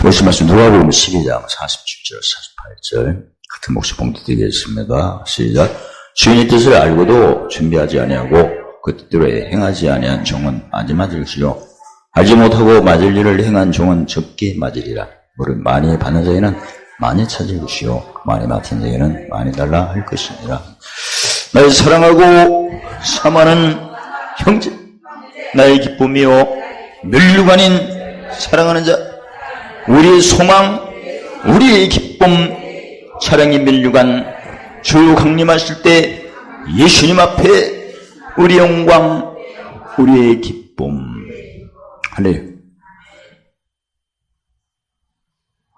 오신 말씀 누가복음 12장 47절 48절 같은 목시 봉투 드리겠습니다. 시작. 주인의 뜻을 알고도 준비하지 아니하고 그 뜻대로 행하지 아니한 종은 많이 맞을 것이요 알지 못하고 맞을 일을 행한 종은 적게 맞으리라. 무릇 많이 받는 자에는 많이 찾을 것이요 많이 맡은 자에는 많이 달라 할 것이니라. 나의 사랑하고 사모하는 형제, 나의 기쁨이요 멸류관 아닌 사랑하는 자, 우리의 소망, 우리의 기쁨, 차량의 멸류관, 주 강림하실 때 예수님 앞에 우리의 영광, 우리의 기쁨. 할렐루야.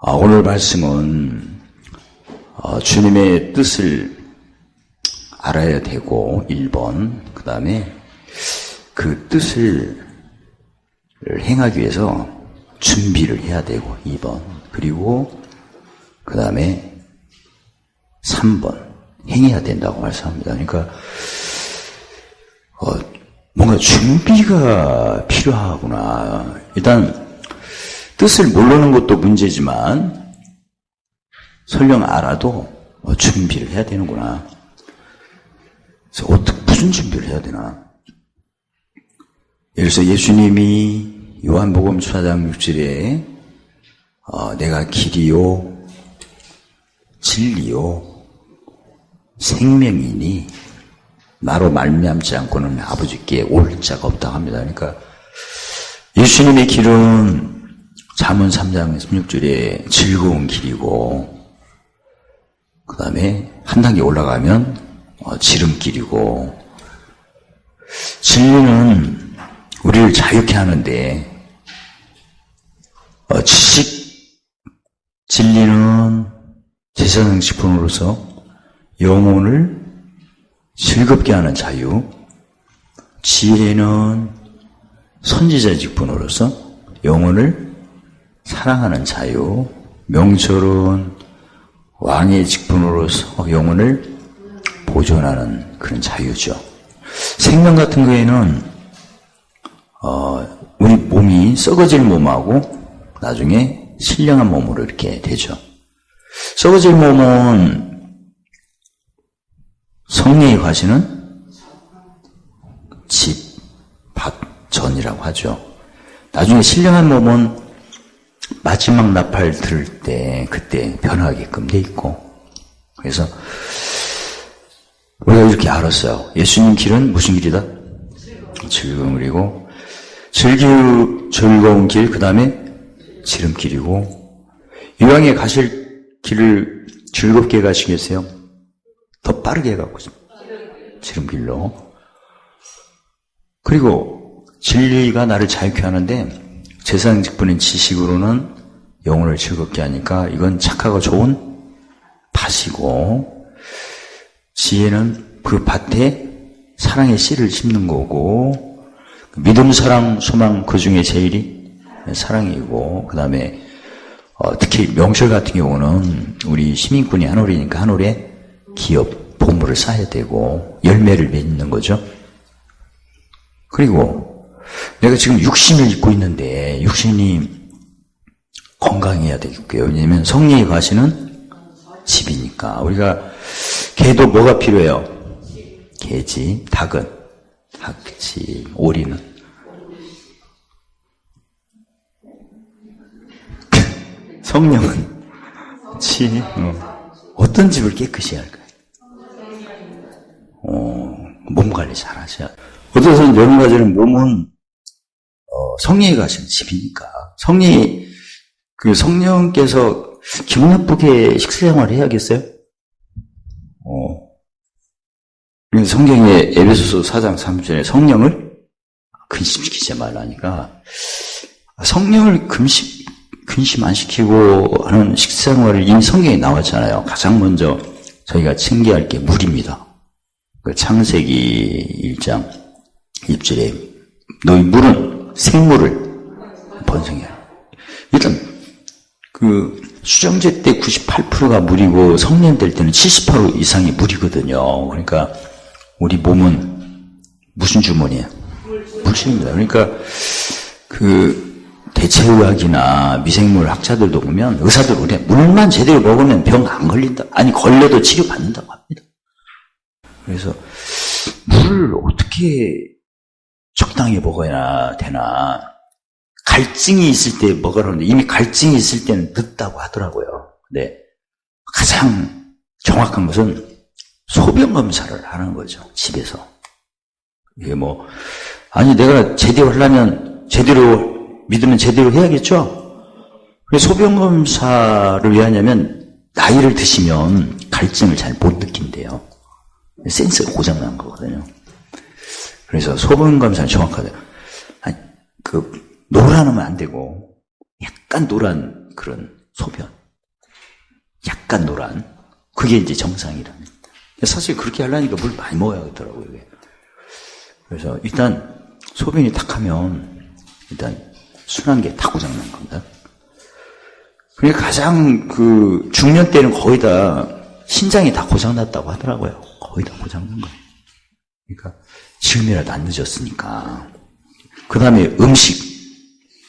오늘 말씀은 주님의 뜻을 알아야 되고 1번, 그 다음에 그 뜻을 행하기 위해서 준비를 해야 되고 2번, 그리고 그 다음에 3번 행해야 된다고 말씀합니다. 그러니까 뭔가 준비가 필요하구나. 일단 뜻을 모르는 것도 문제지만 설령 알아도 준비를 해야 되는구나. 그래서 무슨 준비를 해야 되나? 예를 들어서 예수님이 요한복음 4장 6절에 내가 길이요 진리요 생명이니 나로 말미암지 않고는 아버지께 올 자가 없다고 합니다. 그러니까 예수님의 길은 잠언 3장 16절에 즐거운 길이고, 그 다음에 한 단계 올라가면 지름길이고, 진리는 우리를 자유케 하는데 지식 진리는 제사장식품으로서 영혼을 즐겁게 하는 자유, 지혜는 선지자 직분으로서 영혼을 사랑하는 자유, 명철은 왕의 직분으로서 영혼을 보존하는 그런 자유죠. 생명 같은 거에는 우리 몸이 썩어질 몸하고 나중에 신령한 몸으로 이렇게 되죠. 썩어질 몸은 성령이 가시는 집, 밭, 전이라고 하죠. 나중에 신령한 몸은 마지막 나팔 들을 때 그때 변하게끔 돼 있고, 그래서 우리가 이렇게 알았어요. 예수님 길은 무슨 길이다? 즐거운 길이고, 즐거운 길, 그 다음에 지름길이고, 이왕에 가실 길을 즐겁게 가시겠어요? 더 빠르게 가고 지름길로. 그리고 진리가 나를 자유케 하는데 제사장 직분인 지식으로는 영혼을 즐겁게 하니까 이건 착하고 좋은 밭이고, 지혜는 그 밭에 사랑의 씨를 심는 거고, 믿음, 사랑, 소망 그 중에 제일이 사랑이고, 그 다음에 특히 명절 같은 경우는 우리 시민권이 한 올이니까 한 올에 기업, 보물을 쌓아야 되고 열매를 맺는 거죠. 그리고 내가 지금 육신을 입고 있는데 육신이 건강해야 되겠고요. 왜냐하면 성령이 가시는 집이니까. 우리가 개도 뭐가 필요해요? 개집, 닭은 닭집, 오리는 성령은 치. 어떤 집을 깨끗이 할까요? 몸 관리 잘 하셔야. 어떠선 여러 가지는 몸은 성령이 가시는 집이니까. 성령께서 기분 나쁘게 식사생활을 해야겠어요? 성경에 에베소서 4장 3절에 성령을 근심시키지 말라니까, 성령을 근심 안 시키고 하는 식사생활을 이미 성경에 나왔잖아요. 가장 먼저 저희가 챙겨야 할 게 물입니다. 그 창세기 1장 1절에 너희 물은 생물을 번성해라. 일단 그 수정제 때 98%가 물이고 성년 될 때는 70% 이상이 물이거든요. 그러니까 우리 몸은 무슨 주머니예요? 물질입니다. 그러니까 대체의학이나 미생물 학자들도 보면 의사들 그래 물만 제대로 먹으면 병 안 걸린다. 아니 걸려도 치료받는다고 합니다. 그래서 물을 어떻게 적당히 먹어야 되나. 갈증이 있을 때 먹으라는데 이미 갈증이 있을 때는 늦다고 하더라고요. 근데 가장 정확한 것은 소변 검사를 하는 거죠. 집에서. 이게 뭐 아니 내가 제대로 하려면 제대로 믿으면 제대로 해야겠죠. 그래서 소변 검사를 왜 하냐면 나이를 드시면 갈증을 잘 못 느낀대요. 센스가 고장난 거거든요. 그래서 소변 검사는 정확하대요. 아니 노란하면 안 되고 약간 노란 그런 소변. 약간 노란. 그게 이제 정상이랍니다. 사실 그렇게 하려니까 물 많이 먹어야겠더라고요. 이게. 그래서 일단 소변이 탁 하면 일단 순한 게 다 고장난 겁니다. 그러니까 가장 중년 때는 거의 다 신장이 다 고장났다고 하더라고요. 거의 다 고장난 거예요. 그러니까 지금이라도 안 늦었으니까. 그 다음에 음식.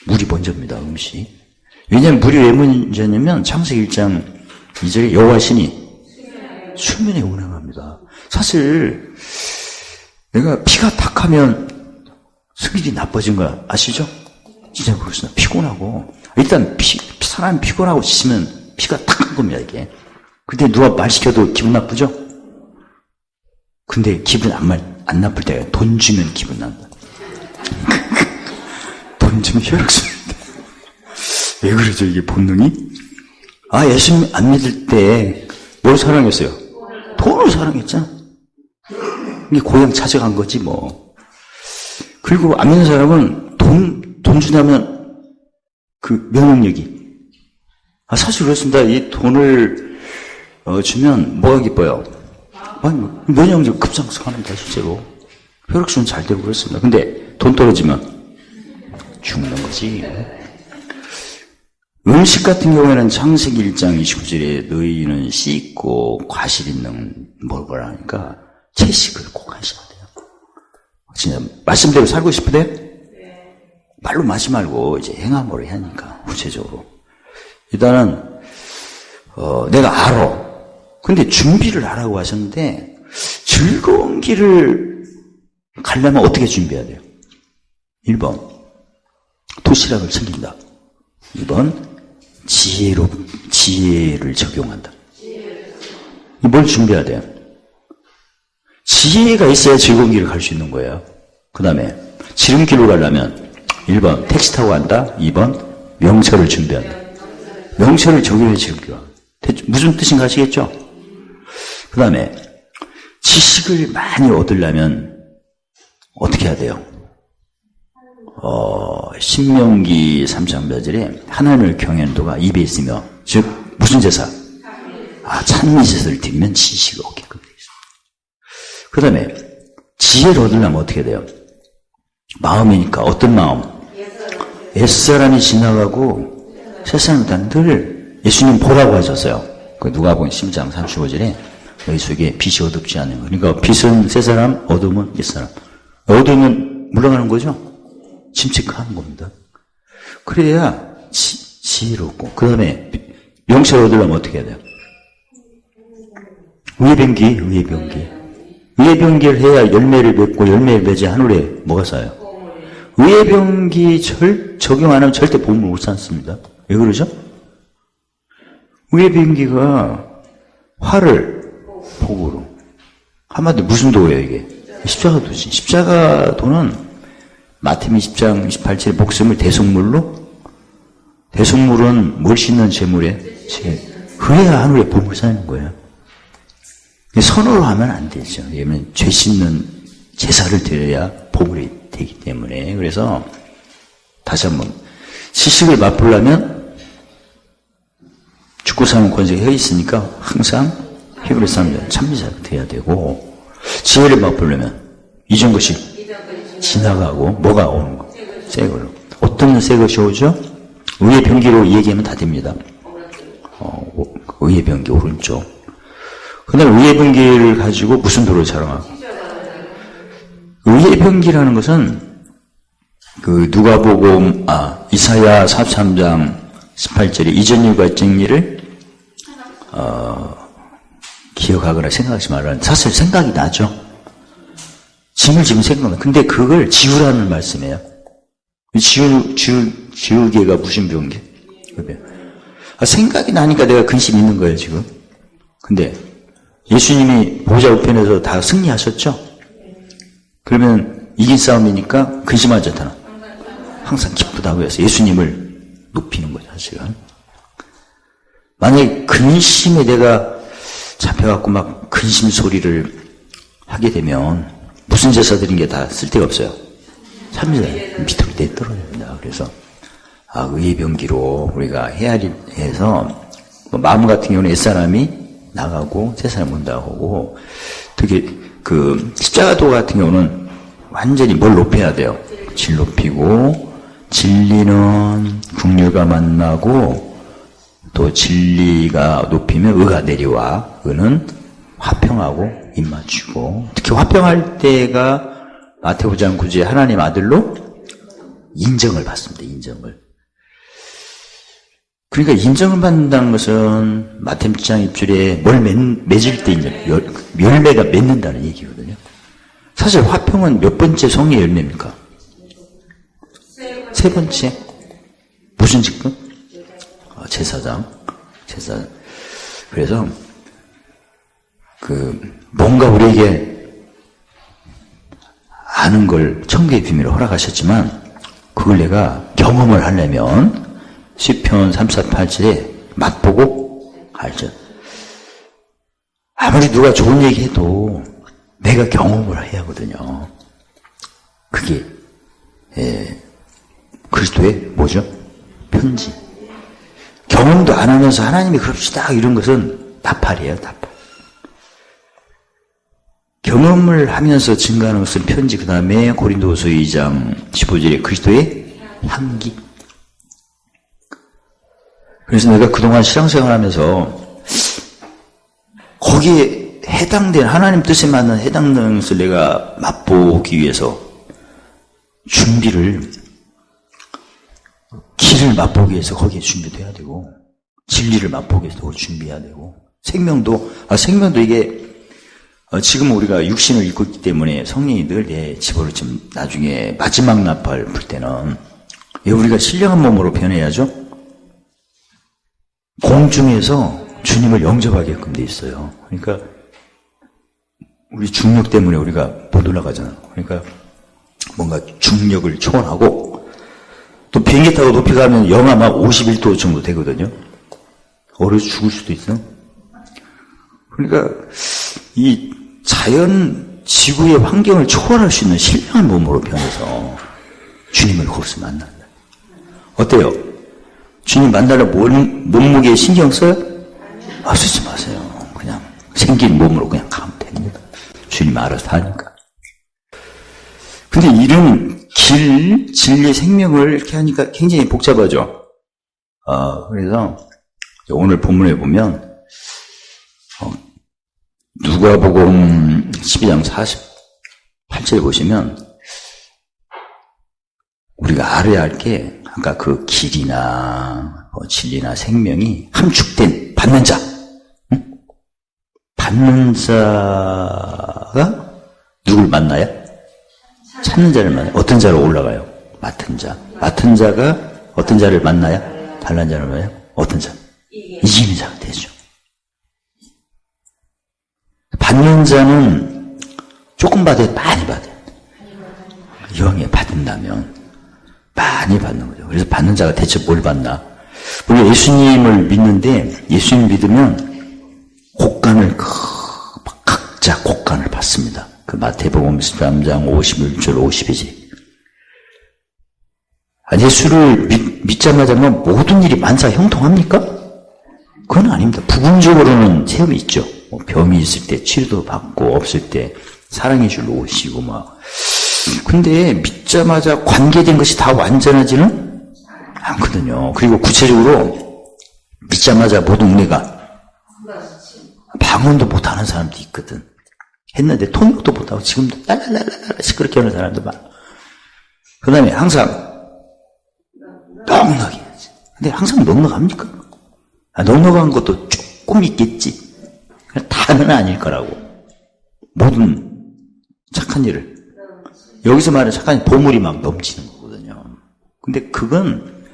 물이 먼저입니다. 음식. 왜냐하면 물이 왜 먼저냐면 창세기 1장 2절에 여호와 신이 수면에 운행합니다. 사실 내가 피가 탁하면 성질이 나빠진 거 아시죠? 진짜 그렇습니다. 피곤하고 일단 사람이 피곤하고 지치면 피가 탁한 겁니다. 이게. 근데 누가 말 시켜도 기분 나쁘죠? 근데 기분 안 나쁠 때가 돈 주면 기분 난다. 돈 주면 혈액순환인데 왜 그러죠? 이게 본능이? 예수님 안 믿을 때 뭘 사랑했어요? 돈을 사랑했잖아. 이게 고향 찾아간 거지 뭐. 그리고 안 믿는 사람은 돈 주냐면 면역력이. 사실 그렇습니다. 이 돈을 주면 뭐가 기뻐요? 면역력 급상승합니다. 실제로. 혈액순환 잘 되고 그렇습니다. 근데 돈 떨어지면 죽는 거지. 음식 같은 경우에는 창세기 1장 29절에 너희는 씻고 과실 있는 먹으라 하니까 채식을 꼭 하셔야 돼요. 진짜 말씀대로 살고 싶으세요? 말로 마지 말고 이제 행함으로 해야 하니까 구체적으로. 일단은 내가 알아. 근데 준비를 하라고 하셨는데 즐거운 길을 가려면 어떻게 준비해야 돼요? 1번 도시락을 챙긴다. 2번 지혜를 적용한다. 뭘 준비해야 돼요? 지혜가 있어야 즐거운 길을 갈 수 있는 거예요. 그 다음에 지름길로 가려면 1번 택시 타고 간다. 2번 명철을 준비한다. 명철을 적용해 지름길로 간다. 무슨 뜻인가 아시겠죠? 그 다음에 지식을 많이 얻으려면 어떻게 해야 돼요? 신명기 3장 몇 절에 하나님을 경외하는 도가 입에 있으며 즉 무슨 제사? 찬미 제사를 드리면 지식을 얻게끔 되어 있습니다. 그 다음에 지혜를 얻으려면 어떻게 돼요? 마음이니까 어떤 마음? 옛사람이 지나가고 새사람은 늘 예수님 보라고 하셨어요. 누가복음 10장 35절에 너희 속에 빛이 어둡지 않은 거. 그러니까 빛은 새사람, 어둠은 옛사람. 어둠은 물러가는 거죠? 침체하는 겁니다. 그래야 지혜롭고. 그 다음에 명철을 얻으려면 어떻게 해야 돼요? 의예병기를 해야 열매를 맺고 열매를 맺어야 하늘에 뭐가 쌓여요? 의예병기 적용 안 하면 절대 보물을 못 쌓습니다. 왜 그러죠? 의예병기가 화를 복으로. 한마디로 무슨 도예요 이게? 십자가 도지. 십자가 도는 마태복음 10장 28절에 목숨을 대속물은 뭘 씻는 제물에 그래야 하늘에 보물 쌓이는 거예요. 선으로 하면 안 되죠. 왜냐하면 죄 씻는 제사를 드려야 보물이 되기 때문에. 그래서 다시 한번 지식을 맛보려면 죽고 사는 권세가 혀 있으니까 항상 히브리서 3장 참미자가 돼야 되고, 지혜를 맛보려면 이전 것이 지나가고 뭐가 오는 거? 새 걸로. 어떤 새 것이 오죠? 의의 병기로 얘기하면 다 됩니다. 의의 병기 오른쪽. 그다음 의의 병기를 가지고 무슨 도를 자랑하고? 의의 병기라는 것은 누가복음, 이사야 43장 18절에 이전 일과 정리를, 기억하거나 생각하지 말라는, 사실 생각이 나죠. 짐을 지금 생각나. 근데 그걸 지우라는 말씀이에요. 지우개가 무슨 병기? 생각이 나니까 내가 근심 있는 거예요, 지금. 근데 예수님이 보좌 우편에서 다 승리하셨죠? 그러면 이긴 싸움이니까 근심하지 않잖아. 항상 기쁘다고 해서 예수님을 높이는 거죠, 사실은. 만약에 근심에 내가 잡혀갖고 막 근심 소리를 하게 되면 무슨 제사 드린 게 다 쓸데가 없어요. 참으세요. 밑으로 떨어집니다. 그래서 의의 병기로 우리가 헤아리해서 마음 같은 경우는 옛사람이 나가고 새사람이 온다고 하고, 특히 십자가도 같은 경우는 완전히 뭘 높여야 돼요. 질 높이고, 진리는 긍휼과 만나고, 또 진리가 높이면 의가 내려와. 의는 화평하고 입맞추고, 특히 화평할 때가 마태복음 5장 9절에 하나님 아들로 인정을 받습니다. 인정을. 그러니까 인정을 받는다는 것은 마태복음 7장 1절에 뭘 맺을 때 인정, 열매가 맺는다는 얘기거든요. 사실 화평은 몇 번째 성의 열매입니까? 세 번째. 무슨 직분? 제사장. 그래서 뭔가 우리에게 아는 걸 천국의 비밀을 허락하셨지만 그걸 내가 경험을 하려면 시편 34:8절에 맛보고 알죠. 아무리 누가 좋은 얘기해도 내가 경험을 해야 하거든요. 그게 그리스도의 뭐죠? 편지. 경험도 안 하면서 하나님이 그럽시다 이런 것은 나팔이에요. 나팔. 경험을 하면서 증가하는 것은 편지. 그 다음에 고린도후서 2장 15절에 그리스도의 향기. 그래서 내가 그동안 신앙생활하면서 거기에 해당된 하나님 뜻에 맞는 해당되는 것을 내가 맛보기 위해서 길을 맛보기 위해서 거기에 준비돼야 되고, 진리를 맛보기 위해서 그걸 준비해야 되고, 생명도 이게 지금 우리가 육신을 입고 있기 때문에 성령이 늘 내 집어를 나중에 마지막 나팔 불 때는 우리가 신령한 몸으로 변해야죠. 공중에서 주님을 영접하게끔 돼 있어요. 그러니까 우리 중력 때문에 우리가 못 올라가잖아요. 그러니까 뭔가 중력을 초월하고, 또 비행기 타고 높이 가면 영하 막 51도 정도 되거든요. 얼어서 죽을 수도 있어. 그러니까 이 자연 지구의 환경을 초월할 수 있는 신령한 몸으로 변해서 주님을 거기서 만난다. 어때요? 주님 만나려 몸무게에 신경 써요? 쓰지 마세요. 그냥 생긴 몸으로 그냥 가면 됩니다. 주님 알아서 하니까. 근데 이런 진리, 생명을 이렇게 하니까 굉장히 복잡하죠. 그래서 오늘 본문에 보면 누가복음 12장 48절에 보시면 우리가 알아야 할 게, 아까 그 길이나 진리나 생명이 함축된 받는 자. 응? 받는 자가 누굴 만나요? 찾는 자를 만나요. 어떤 자로 올라가요? 맡은 자. 맡은 자가 어떤 자를 만나요? 달란 자를 만나요? 어떤 자? 이기는 자가 되죠. 받는 자는 조금 받아야 많이 받아요. 이왕에 받는다면 많이 받는 거죠. 그래서 받는 자가 대체 뭘 받나? 우리가 예수님을 믿는데, 예수님 믿으면 각자 곡간을 받습니다. 그 마태복음 13장 51절 52절. 예수를 믿자마자 모든 일이 만사형통합니까? 그건 아닙니다. 부분적으로는 체험이 있죠. 병이 있을 때 치료도 받고, 없을 때 사랑의 줄로 오시고 근데 믿자마자 관계된 것이 다 완전하지는 않거든요. 그리고 구체적으로 믿자마자 모든 은혜가 방언도 못하는 사람도 있거든. 했는데 통역도 못하고 지금도 랄랄랄랄 시끄럽게 하는 사람도 많아. 그 다음에 항상 넉넉히 해야지. 근데 항상 넉넉합니까? 넉넉한 것도 조금 있겠지. 다는 아닐 거라고. 모든 착한 일을. 여기서 말하는 착한 일, 보물이 막 넘치는 거거든요. 근데 그건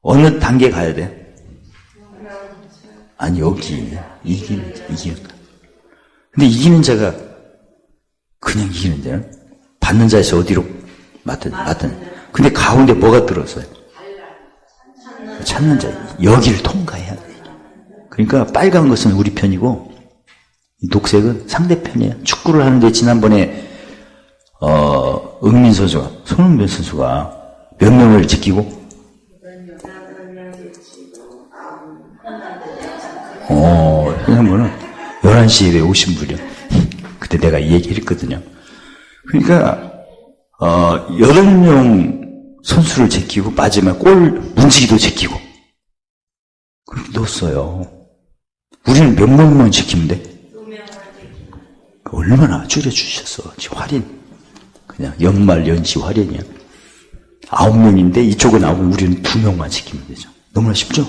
어느 단계 가야 돼? 아니, 여기. 이기는 자. 근데 이기는 자가 그냥 이기는 자는 받는 자에서 어디로 맡든. 근데 가운데 뭐가 들었어요? 찾는 자. 여기를 통과해야 돼. 그러니까 빨간 것은 우리 편이고 녹색은 상대편이에요. 축구를 하는데 지난번에 은민 선수가, 손흥민 선수가 몇 명을 지키고? 지난번은 11시에 왜 오신 분이요? 그때 내가 이 얘기를 했거든요. 그러니까 8명 선수를 제끼고 마지막 골 문지기도 제끼고 그렇게 넣었어요. 우리는 몇 명만 지키면 돼? 얼마나 줄여주셨어. 지금 할인. 그냥 연말 연시 할인이야. 9명인데 이쪽은 9명, 우리는 2명만 지키면 되죠. 너무나 쉽죠?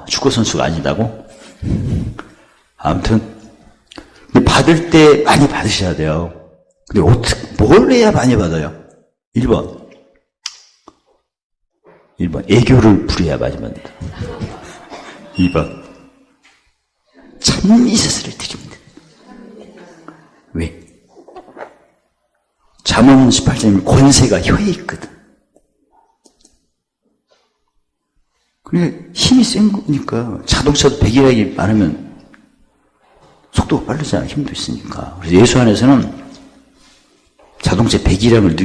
축구선수가 아니다고? 아무튼 근데 받을 때 많이 받으셔야 돼요. 근데 뭘 해야 많이 받아요? 1번 애교를 부려야 많이 받는다. 2번 찬미세스를 드립니다. 왜? 잠언 18장에 권세가 혀에 있거든. 그러니까 힘이 센 거니까 자동차도 배기량이 많으면 속도가 빠르잖아. 힘도 있으니까. 그래서 예수 안에서는 자동차 배기량을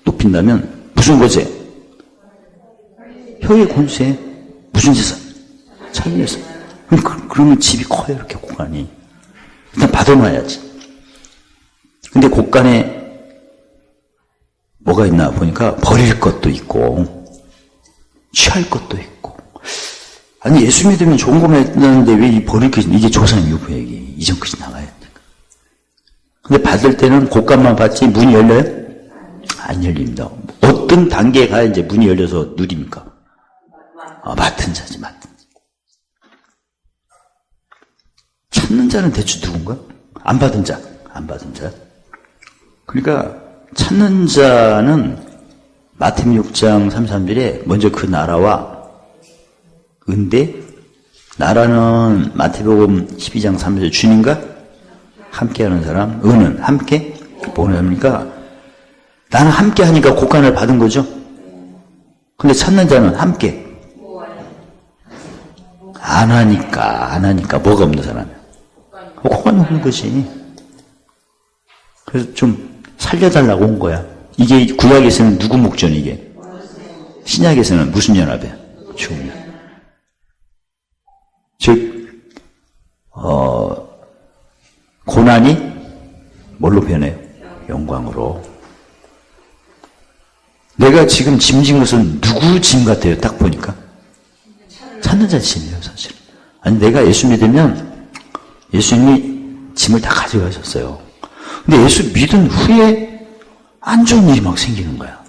높인다면 무슨 권세? 혀의 권세. 무슨 세상? 찬미세스. 그러면 집이 커요, 이렇게 공간이. 일단 받아놔야지. 근데 곳간에 뭐가 있나 보니까 버릴 것도 있고, 취할 것도 있고. 아니, 예수 믿으면 좋은 것만 했는데 왜 이 버릴 것이, 이게 조상 유부 얘기, 이전 것이 나가야 돼. 근데 받을 때는 곳간만 받지 문이 열려요? 안 열립니다. 어떤 단계에 가야 이제 문이 열려서 누립니까? 맡은 자지, 맡은 자. 찾는 자는 대충 누군가? 안 받은 자. 그러니까 찾는 자는 마태복음 6장 33절에 먼저 그 나라와 은대, 나라는 마태복음 12장 3절 주님과 함께하는 사람, 은은 함께 보는 사람이니까 나는 함께 하니까 곡간을 받은 거죠. 근데 찾는 자는 함께 안 하니까 뭐가 없는 사람이야. 곡간이 없는 거지. 그래서 좀 살려달라고 온 거야. 이게 구약에서는 누구 목전 이게? 신약에서는 무슨 연합이야? 죽음. 즉, 고난이 뭘로 변해요? 영광으로. 내가 지금 짐진 것은 누구 짐 같아요? 딱 보니까. 찾는 자 짐이에요, 사실. 아니, 내가 예수 믿으면 예수님이 짐을 다 가져가셨어요. 근데 예수 믿은 후에 안 좋은 일이 막 생기는 거야.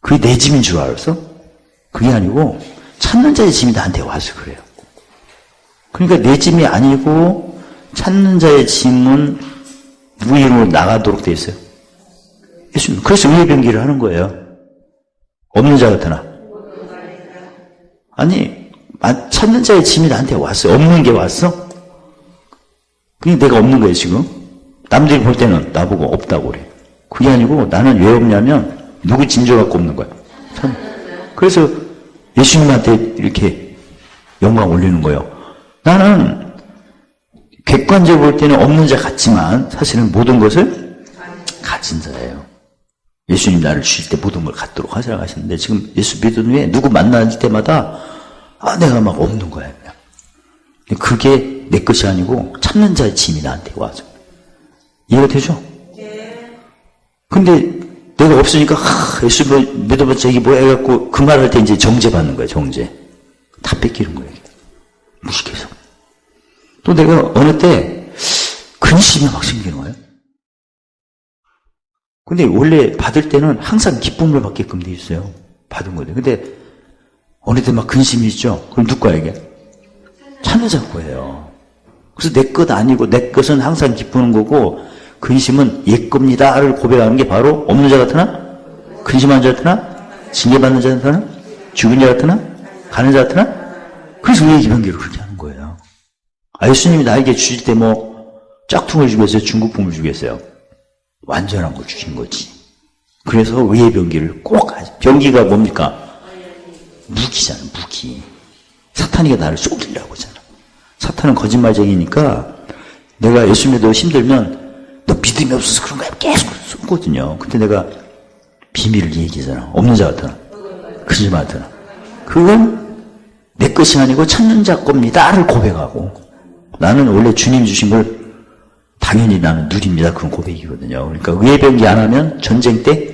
그게 내 짐인 줄 알았어? 그게 아니고 찾는 자의 짐이 나한테 와서 그래요. 그러니까 내 짐이 아니고 찾는 자의 짐은 누구 이름으로 나가도록 돼 있어요? 예수님. 그래서 의회병기를 하는 거예요. 없는 자 같으나. 아니, 찾는 자의 짐이 나한테 왔어요. 없는 게 왔어? 그게 내가 없는 거예요, 지금. 남들이 볼 때는 나보고 없다고 그래. 그게 아니고 나는 왜 없냐면 누구 짐져 갖고 없는 거야. 그래서 예수님한테 이렇게 영광 올리는 거예요. 나는 객관적으로 볼 때는 없는 자 같지만 사실은 모든 것을 가진 자예요. 예수님 나를 주실 때 모든 걸 갖도록 하시라고 하시는데 지금 예수 믿은 후에 누구 만날 때마다 내가 막 없는 거야. 그냥. 그게 내 것이 아니고 찾는 자의 짐이 나한테 와서. 이해가 되죠? 네. 근데 내가 없으니까 예수 믿어봤자 이게 뭐야 해갖고 그 말할 때 이제 정죄받는 거야. 정죄. 다 뺏기는 거야. 무식해서. 또 내가 어느 때 근심이 막 생기는 거예요. 근데 원래 받을 때는 항상 기쁨을 받게끔 돼 있어요. 받은 거예요. 근데 어느 때 막 근심이 있죠? 그럼 누가 얘기해? 찾는 자 거예요. 그래서 내 것 아니고 내 것은 항상 기쁘는 거고 근심은 옛 겁니다를 고백하는 게 바로 없는 자 같으나 근심한 자 같으나 징계받는 자 같으나 죽은 자 같으나 가는 자 같으나 그래서 우리의 기변기를 그렇게 하는 거예요. 예수님이 나에게 주실 때 짝퉁을 주겠어요? 중국품을 주겠어요? 완전한 걸 주신 거지. 그래서 의의 병기를 꼭 하죠. 병기가 뭡니까? 무기잖아, 무기. 사탄이가 나를 쏘기려고 하잖아. 사탄은 거짓말쟁이니까 내가 예수 믿어 힘들면 너 믿음이 없어서 그런 거야 계속 쏘거든요. 근데 내가 비밀을 얘기하잖아. 없는 자 같으나 거짓말 같으나 그건 내 것이 아니고 찾는 자 겁니다를 고백하고 나는 원래 주님 주신 걸 당연히 나는 누립니다. 그런 고백이거든요. 그러니까 의의 병기 안 하면 전쟁 때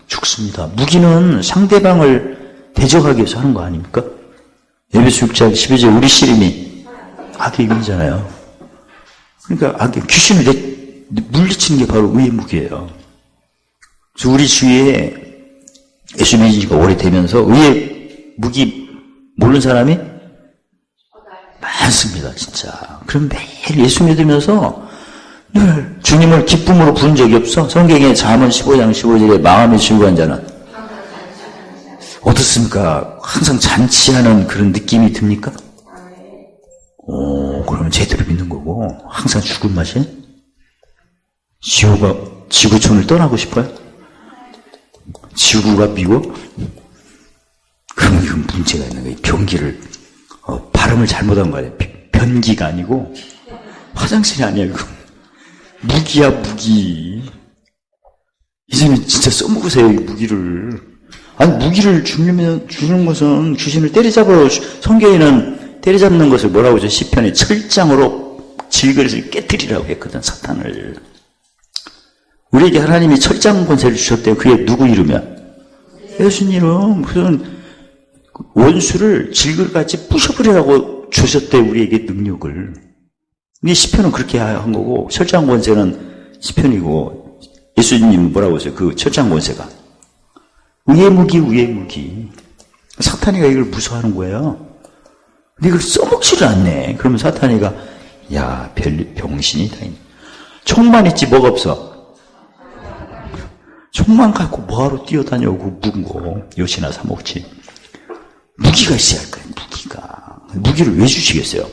죽습니다. 무기는 상대방을 대적하기 위해서 하는 거 아닙니까? 에베소 6장 12절 우리 씨름이 악의 이름이잖아요. 그러니까 악의 귀신을 물리치는 게 바로 의의 무기예요. 그래서 우리 주위에 예수 믿은 지가 오래되면서 의의 무기 모르는 사람이 많습니다. 진짜. 그럼 매일 예수 믿으면서 늘 주님을 기쁨으로 부른 적이 없어? 성경에 잠언 15장 15절에 마음이 즐거운 자는 어떻습니까? 항상 잔치하는 그런 느낌이 듭니까? 그러면 제대로 믿는 거고 항상 죽은 맛이? 지구촌을 떠나고 싶어요? 지구가 미워? 그럼 이건 문제가 있는 거예요. 병기를 발음을 잘못한 거 아니에요. 변기가 아니고 화장실이 아니야 이거. 무기야 무기. 이제는 진짜 써먹으세요 이 무기를. 아니 무기를 주는 것은 귀신을 때리잡아. 성경에는 때리잡는 것을 뭐라고 하죠? 시편에 철장으로 질그릇을 깨뜨리라고 했거든. 사탄을. 우리에게 하나님이 철장 권세를 주셨대요. 그게 누구 이름이야? 예수님은 무슨 원수를 질그릇같이 부셔버리라고 주셨대. 우리에게 능력을. 근데 시편은 그렇게 한 거고 철장 권세는 시편이고 예수님은 뭐라고 했어요? 그 철장 권세가 의의 무기, 의의 무기. 사탄이가 이걸 무서워하는 거예요. 근데 이걸 써먹지를 않네. 그러면 사탄이가 야 병신이다. 총만 있지 뭐가 없어. 총만 갖고 뭐하러 뛰어다녀고 무거 요시나 사먹지. 무기가 있어야 할 거예요. 무기가. 무기를 왜 주시겠어요?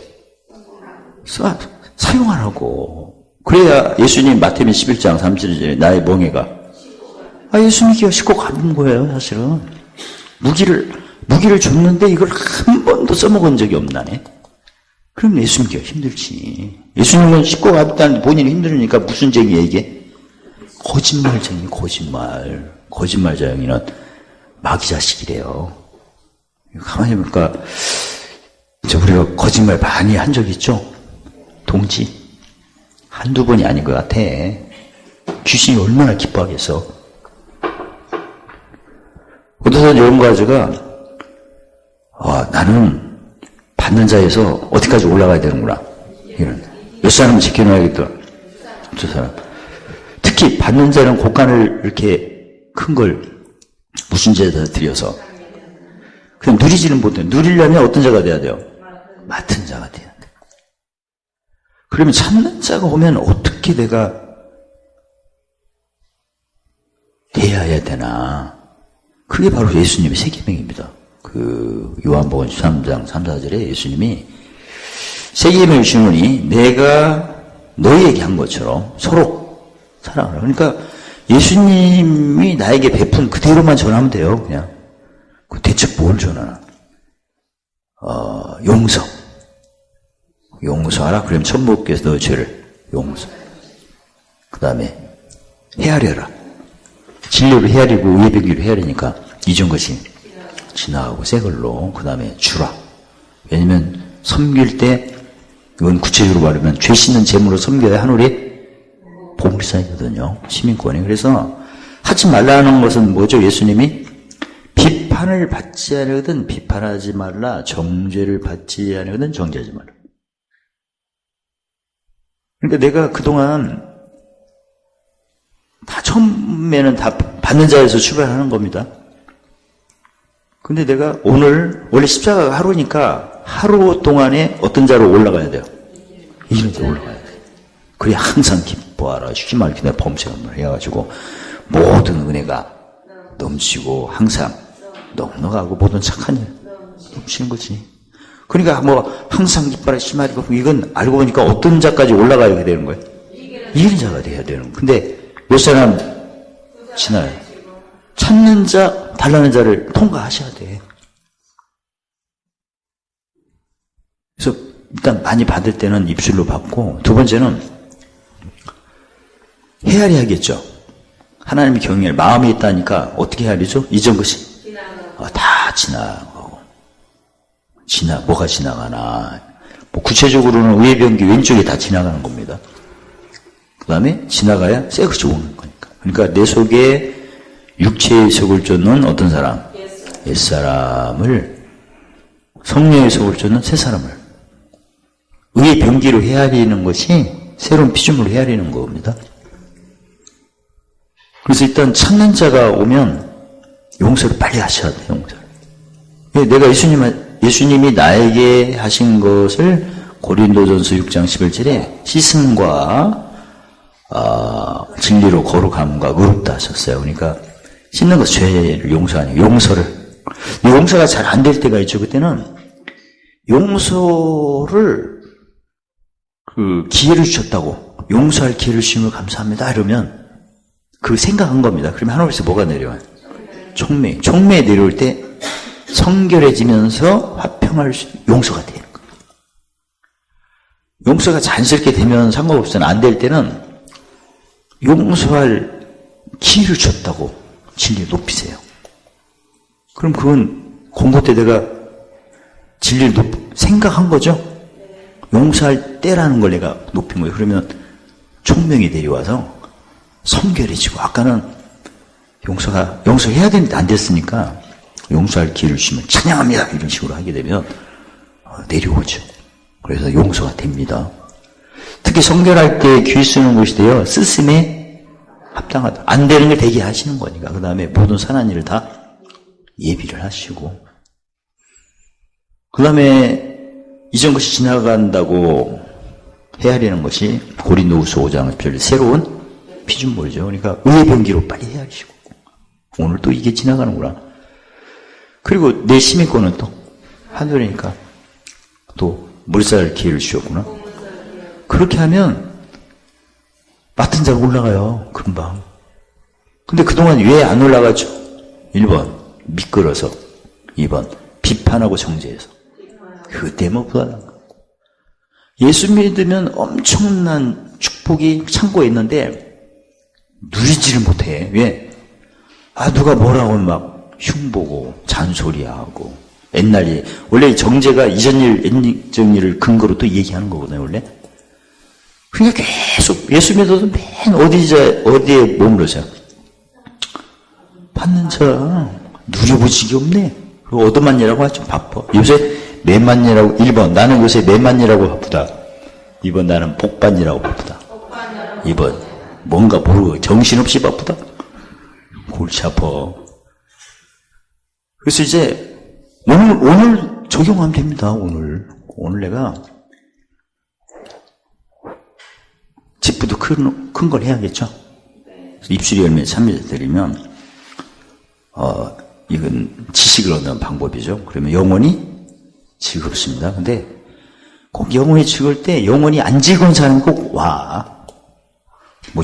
사용하라고. 그래야 예수님 마태복음 11장 3절에 나의 멍에가 예수 믿기가 쉽고 가는 거예요. 사실은 무기를 줬는데 이걸 한 번도 써먹은 적이 없나네. 그럼 예수 믿기가 힘들지. 예수님은 쉽고 가볍다는데 본인이 힘들으니까 무슨 쟁이야 이게? 거짓말쟁이. 거짓말쟁이는 마귀 자식이래요. 가만히 보니까 우리가 거짓말 많이 한 적 있죠? 동지 한두 번이 아닌 것 같아. 귀신이 얼마나 기뻐하겠어. 어떤 여행가주가 나는 받는 자에서 어디까지 올라가야 되는구나. 이런 몇 사람은 지켜놔야겠다. 저 사람 특히 받는 자는 곡간을 이렇게 큰 걸 무슨 죄에다 드려서 그냥 누리지는 못해. 누리려면 어떤 자가 돼야 돼요? 맡은 자가 돼야 돼. 그러면 찾는 자가 오면 어떻게 내가 대해야 되나? 그게 바로 예수님의 세계명입니다. 그 요한복음 13장 3, 4절에 예수님이 세계명을 주노니 내가 너희에게 한 것처럼 서로 사랑하라. 그러니까 예수님이 나에게 베푼 그대로만 전하면 돼요. 그냥. 그 대체 뭘 전하나? 용서하라. 그러면 천국께서 너의 죄를 용서. 그 다음에 헤아려라. 진료를 헤아리고 의배기를 헤아리니까 이전 것이 지나가고 새 걸로. 그 다음에 주라. 왜냐면 섬길 때 이건 구체적으로 말하면 죄 씻는 제물로 섬겨야 하늘에 보물상이거든요. 시민권이. 그래서 하지 말라는 것은 뭐죠? 예수님이 비판을 받지 않으거든 비판하지 말라. 정죄를 받지 않으거든 정죄하지 말라. 그러니까 내가 그동안 처음에는 다 받는 자에서 출발하는 겁니다. 근데 내가 원래 십자가가 하루니까 하루 동안에 어떤 자로 올라가야 돼요? 이런 자로 올라가야 돼요. 그래야 항상 기뻐하라. 쉬지 말기 내 범죄를 해가지고 모든 은혜가 넘치고 항상 넉넉하고 모든 착한 일 넘치는 거지. 그러니까 항상 기뻐하라 쉬지 말고 이건 알고 보니까 어떤 자까지 올라가야 되는 거예요? 이기는 자가 돼야 되는 거예요. 근데 몇 사람 지나요. 찾는 자, 달라는 자를 통과하셔야 돼. 그래서 일단 많이 받을 때는 입술로 받고, 두 번째는 헤아려야겠죠. 하나님의 경외를 마음에 있다니까 어떻게 헤아리죠? 이전 것이 다 지나가고, 뭐가 지나가나. 구체적으로는 외변기 왼쪽에 다 지나가는 겁니다. 그 다음에 지나가야 새 것이 오는 거니까. 그러니까 내 속에 육체의 속을 쫓는 어떤 사람? 옛사람을, 성령의 속을 쫓는 새 사람을. 의의 변기로 헤아리는 것이 새로운 피조물로 헤아리는 겁니다. 그래서 일단 찾는 자가 오면 용서를 빨리 하셔야 돼요, 용서를. 내가 예수님이 나에게 하신 것을 고린도전서 6장 11절에 씻음과 진리로 거룩함과 의롭다 하셨어요. 그러니까 씻는 것, 죄를 용서하는 용서를. 용서가 잘 안 될 때가 있죠. 그때는 용서를 기회를 주셨다고, 용서할 기회를 주시면 감사합니다 이러면 그 생각한 겁니다. 그러면 하나님께서 뭐가 내려와요? 총매 내려올 때 성결해지면서 화평할 수 있는 용서가 되는 거예요. 용서가 자연스럽게 되면 상관없으나 안 될 때는 용서할 기회를 줬다고 진리를 높이세요. 그럼 그건 공고 때 내가 진리를 생각한 거죠? 용서할 때라는 걸 내가 높인 거예요. 그러면 총명이 내려와서 성결해지고, 아까는 용서해야 되는데 안 됐으니까 용서할 기회를 주시면 찬양합니다 이런 식으로 하게 되면 내려오죠. 그래서 용서가 됩니다. 특히 성결할 때 귀 쓰는 것이 돼요. 쓰심에 합당하다. 안 되는 걸 되게 하시는 거니까. 그 다음에 모든 선한 일을 다 예비를 하시고, 그 다음에 이전 것이 지나간다고 헤아리는 것이 고린도후서 5장 별 새로운 피준물이죠. 그러니까 의의 변기로 빨리 헤아리시고, 오늘 또 이게 지나가는구나. 그리고 내 시민권은 또 하늘이니까 또 물살 기회를 주셨구나. 그렇게 하면 맡은 자로 올라가요, 금방. 근데 그동안 왜 안 올라가죠? 1번 미끄러서, 2번 비판하고 정죄해서. 그때 불안한 거. 예수 믿으면 엄청난 축복이 창고에 있는데 누리지를 못해. 왜? 누가 뭐라고 막 흉보고 잔소리하고. 옛날에 원래 정죄가 이전 일, 옛전 일을 근거로 또 얘기하는 거거든요, 원래. 그러니까 계속 예수 믿어도 맨 어디에 머무르세요? 받는 자 누려보지기 없네. 그리고 얻어만이라고 하죠. 바빠. 요새 매만이라고. 1번 나는 요새 매만이라고 바쁘다. 2번 나는 복반이라고 바쁘다. 2번 뭔가 모르고 정신없이 바쁘다. 골치 아파. 그래서 이제 오늘 적용하면 됩니다. 오늘 내가 집부도 큰 걸 해야겠죠. 입술이 열매 참여자 드리면 이건 지식을 얻는 방법이죠. 그러면 영혼이 즐겁습니다. 근데 꼭 영혼이 즐거울 때 영혼이 안 즐거운 사람은 꼭 와.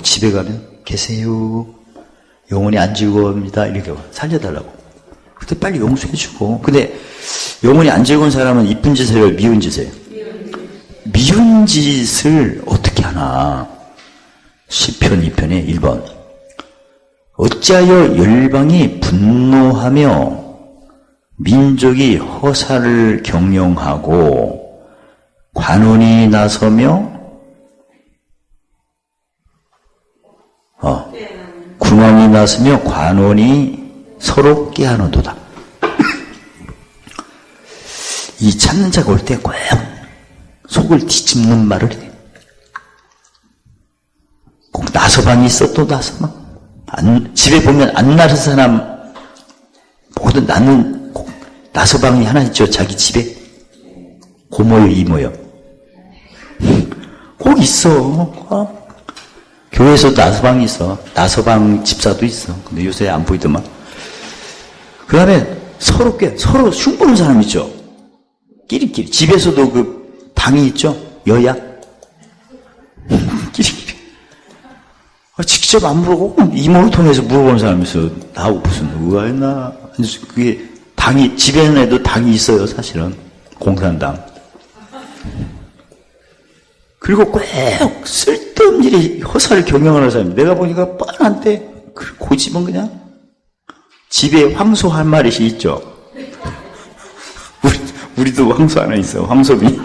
집에 가면 계세요. 영혼이 안 즐거웁니다. 이렇게 살려달라고. 그때 빨리 용서해주고. 근데 영혼이 안 즐거운 사람은 이쁜 짓을 해요, 미운 짓을? 미운 짓을 어떻게 하나. 시편 2편에 1번. 어찌하여 열방이 분노하며 민족이 허사를 경영하고 관원이 나서며 군왕이 나서며 관원이 서로 깨하노도다. 이 찾는 자가 올 때 꼭 속을 뒤집는 말을 해. 꼭 나서방이 있어. 또 나서방. 집에 보면 안 나는 사람, 모두 나는 나서방이 하나 있죠. 자기 집에. 고모요, 이모요. 꼭 있어. 교회에서도 나서방이 있어. 나서방 집사도 있어. 근데 요새 안 보이더만. 그 다음에 서로 흉보는 사람 있죠. 끼리끼리. 집에서도 그 당이 있죠. 여야. 끼리끼리. 직접 안 물어보고 이모를 통해서 물어보는 사람이 있어. 나 무슨 누가 했나. 그게 당이, 집에는 당이 있어요. 사실은. 공산당. 그리고 꼭 쓸데없는 일에 허사를 경영하는 사람이 내가 보니까 뻔한데 그 고집은 그냥 집에 황소 한 마리씩 있죠. 우리도 황소 하나 있어. 황소비.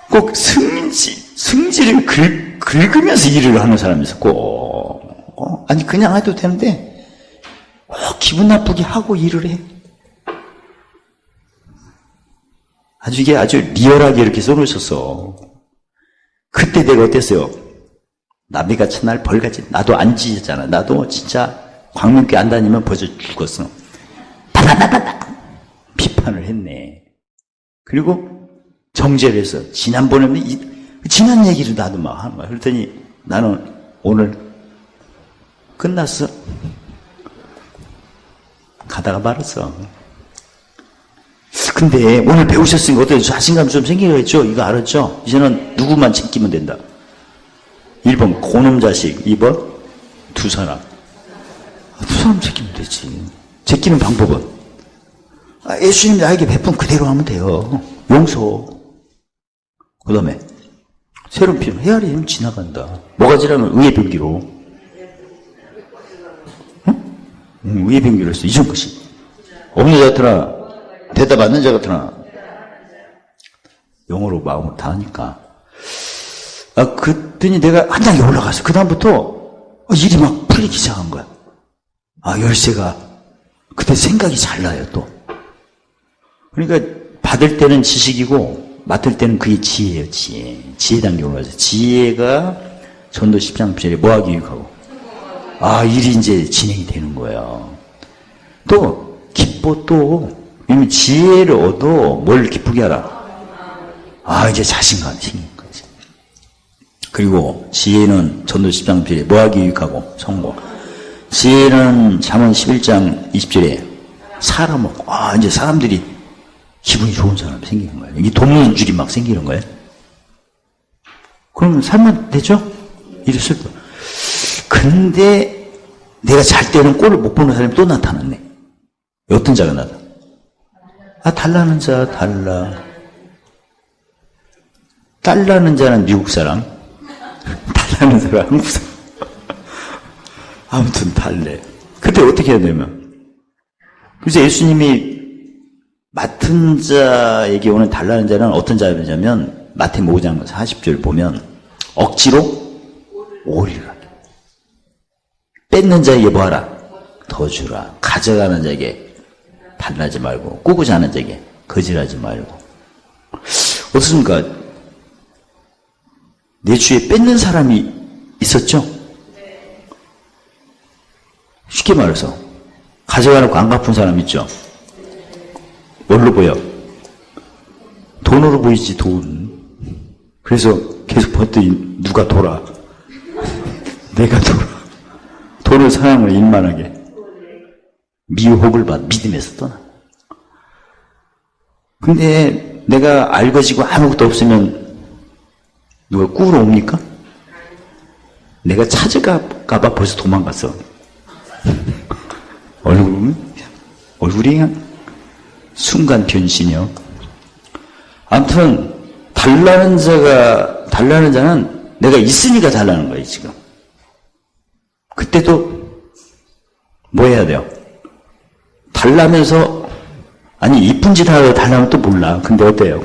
꼭 승질을 긁으면서 일을 하는 사람이 있어. 꼭. 아니 그냥 해도 되는데 기분 나쁘게 하고 일을 해. 이게 아주 리얼하게 이렇게 써놓으셨어. 그때 내가 어땠어요? 나비같이 날 벌같이. 나도 안 지졌잖아. 나도 진짜 광명교회 안 다니면 벌써 죽었어. 비판을 했네. 그리고 정죄를 했어. 지난번에는 지난 얘기를 나도 막 하는 거야. 그랬더니 나는 오늘 끝났어. 가다가 말았어. 근데 오늘 배우셨으니까 어때요? 자신감 좀 생기겠죠? 이거 알았죠? 이제는 누구만 챙기면 된다. 1번 고놈 자식, 2번 두 사람. 두 사람 챙기면 되지. 제끼는 방법은 예수님 나에게 베푼 그대로 하면 돼요. 용서. 그 다음에 새로운 피는 헤아리면 지나간다. 뭐가 지나면 의의 병기로. 응? 의의 병기로 했어. 이전 것이. 없는 자 같으나 대답 받는 자 같으나 영어로 마음을 다하니까. 그랬더니 내가 한 단계 올라갔어. 그 다음부터 일이 막 풀리기 시작한 거야. 열쇠가 그때 생각이 잘 나요. 또 그러니까 받을 때는 지식이고 맡을 때는 그게 지혜예요. 지혜 단계 올라가서 지혜가 전도 10장 10절에 뭐하기 유익하고 일이 이제 진행이 되는 거예요. 또 기뻐. 또 지혜를 얻어 뭘 기쁘게 하라. 이제 자신감이 생긴 거지. 그리고 지혜는 전도 10장 10절에 뭐하기 유익하고 성공. 지혜는 잠언 11장 20절에 사람먹고 이제 사람들이 기분이 좋은 사람이 생기는 거예요. 이 돈문줄이 막 생기는 거예요. 그러면 살면 되죠? 이랬을 거예요. 근데 내가 잘 때는 꼴을 못 보는 사람이 또 나타났네. 어떤 자가 나타? 달라는 자, 달라는 자는 미국 사람, 달라는 자가 한국 사람. 아무튼 달래. 그때 어떻게 해야 되면? 그래서 예수님이 맡은 자에게 오는 달라는 자는 어떤 자냐면 마태복음 5장 40절 보면 억지로 오리를 하게. 뺏는 자에게 뭐하라? 더 주라. 가져가는 자에게 달라지 말고, 꾸고자 하는 자에게 거절하지 말고. 어떻습니까? 내 주위에 뺏는 사람이 있었죠? 쉽게 말해서 가져가놓고 안 갚은 사람 있죠? 뭘로 보여? 돈으로 보이지, 돈. 그래서 계속 봤더니 누가 돌아. 내가 돌아. 돈을 사랑을 일만하게. 미혹을 받아. 믿음에서 떠나. 근데 내가 알거지고 아무것도 없으면 누가 꾸러 옵니까? 내가 찾아갈까봐 벌써 도망갔어. 얼굴이 그냥 순간 변신이요. 아무튼 달라는 자는 내가 있으니까 달라는 거예요. 지금 그때도 뭐 해야 돼요? 달라면서 이쁜 짓 하고 달라면 또 몰라. 근데 어때요?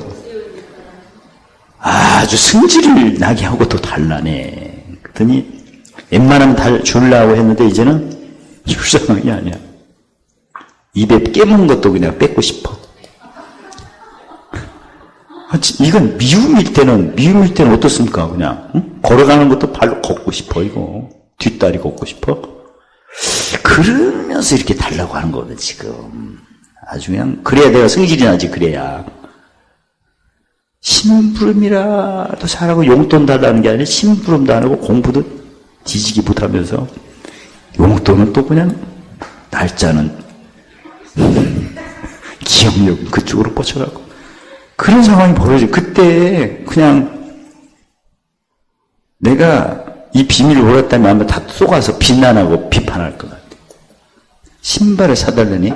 아주 승질을 나게 하고 또 달라네. 그랬더니 웬만하면 주려고 했는데 이제는 줄 상황이 아니야. 입에 깨문 것도 그냥 뺏고 싶어. 이건 미움일 때는 어떻습니까? 그냥, 응? 걸어가는 것도 발로 걷고 싶어, 이거. 뒷다리 걷고 싶어? 그러면서 이렇게 달라고 하는 거거든, 지금. 아주 그냥, 그래야 내가 성질이 나지, 그래야. 심부름이라도 잘하고 용돈 달라는 게 아니라 심부름도 안 하고 공부도 뒤지기 못하면서 용돈은 또 그냥 날짜는 기억력 그쪽으로 뻗쳐가고 그런 상황이 벌어져. 그때 그냥 내가 이 비밀을 몰랐다면 아마 다 쏘가서 비난하고 비판할 것 같아. 신발을 사달라니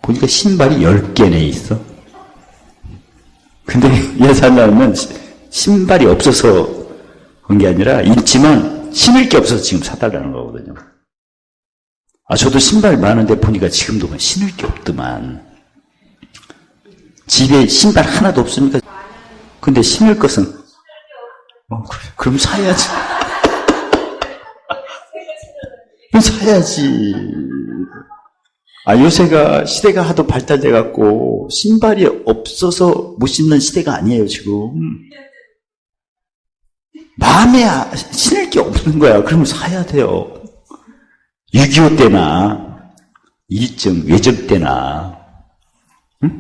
보니까 신발이 10개네 있어. 근데 얘 살려면 신발이 없어서 그런 게 아니라 있지만 신을 게 없어서 지금 사달라는 거거든요. 저도 신발 많은데 보니까 지금도 신을 게 없더만. 집에 신발 하나도 없으니까. 근데 신을 것은 그럼 사야지. 그럼 사야지. 요새가 시대가 하도 발달돼 갖고 신발이 없어서 못 신는 시대가 아니에요, 지금. 마음에 신을 게 없는 거야. 그러면 사야 돼요. 6.25 때나 일정 외정 때나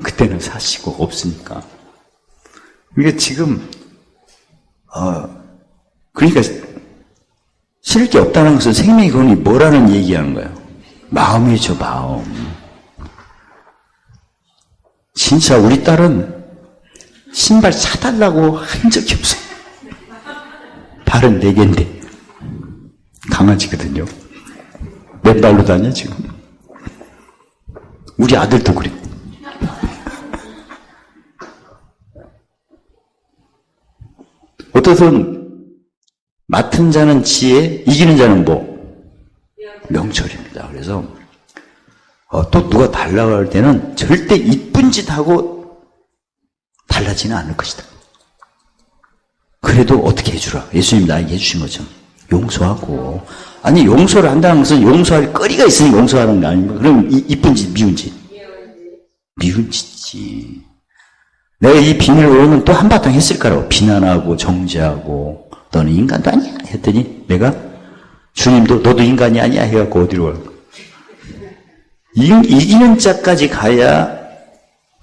그때는 사시고 없으니까. 그러니까 지금 그러니까 신을 게 없다는 것은 생명의 근원이 뭐라는 얘기하는 거예요. 마음이죠, 마음. 진짜 우리 딸은 신발 사달라고 한 적이 없어요. 발은 4개인데 강아지거든요. 맨발로 다녀 지금. 우리 아들도 그래. 어떠선 맡은 자는 지혜, 이기는 자는 뭐? 명철입니다. 그래서 또 누가 달라고 할 때는 절대 이쁜 짓 하고 달라지는 않을 것이다. 그래도 어떻게 해주라. 예수님 나에게 해주신 것처럼 용서하고. 아니 용서를 한다는 것은 용서할 거리가 있으니 용서하는 게 아닙니까? 그럼 이쁜 짓, 미운 짓? 미운 짓지. 내가 이 비밀을 오면 또 한바탕 했을 거라고. 비난하고 정죄하고 너는 인간도 아니야 했더니 내가 주님도 너도 인간이 아니야 해갖고 어디로 가? 이기는 자까지 가야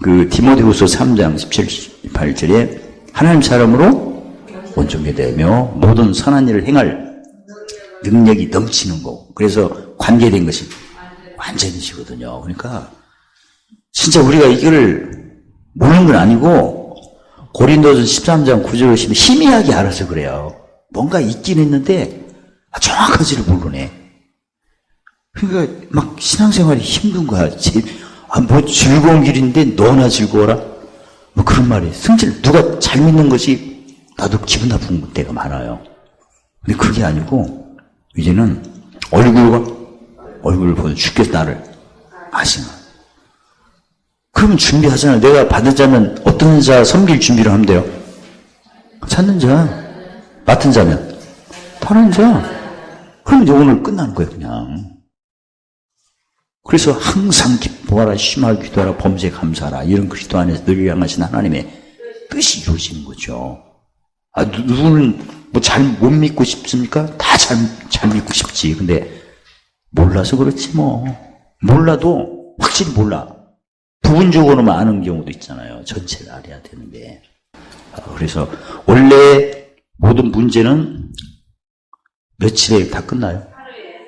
그 디모데후서 3장 17, 18절에 하나님 사람으로 온전히 되며 모든 선한 일을 행할 능력이 넘치는 거고. 그래서 관계된 것이 완전이시거든요. 그러니까 진짜 우리가 이거를 모르는 건 아니고 고린도전 13장 9절을 보시면 희미하게 알아서 그래요. 뭔가 있긴 있는데 정확하지를 모르네. 그러니까 막 신앙생활이 힘든 거야. 뭐 즐거운 길인데 너나 즐거워라. 뭐 그런 말이에요. 승질 누가 잘 믿는 것이 나도 기분 나쁜 때가 많아요. 근데 그게 아니고 이제는 얼굴을 보면 주께서 나를 아시나. 그러면 준비하잖아요. 내가 받은 자는 어떤 자 섬길 준비를 하면 돼요? 찾는 자, 맡은 자면 파는 자. 그럼 이제 오늘 끝나는 거예요, 그냥. 그래서 항상 기뻐하라, 심하게 기도하라, 범죄 감사하라. 이런 그리스도 안에서 늘 향하신 하나님의 뜻이 이루어지는 거죠. 누구는 뭐 잘 못 믿고 싶습니까? 다 잘 믿고 싶지. 근데 몰라서 그렇지 뭐. 몰라도 확실히 몰라. 부분적으로만 아는 경우도 있잖아요. 전체를 알아야 되는데. 그래서 원래 모든 문제는 며칠에 다 끝나요?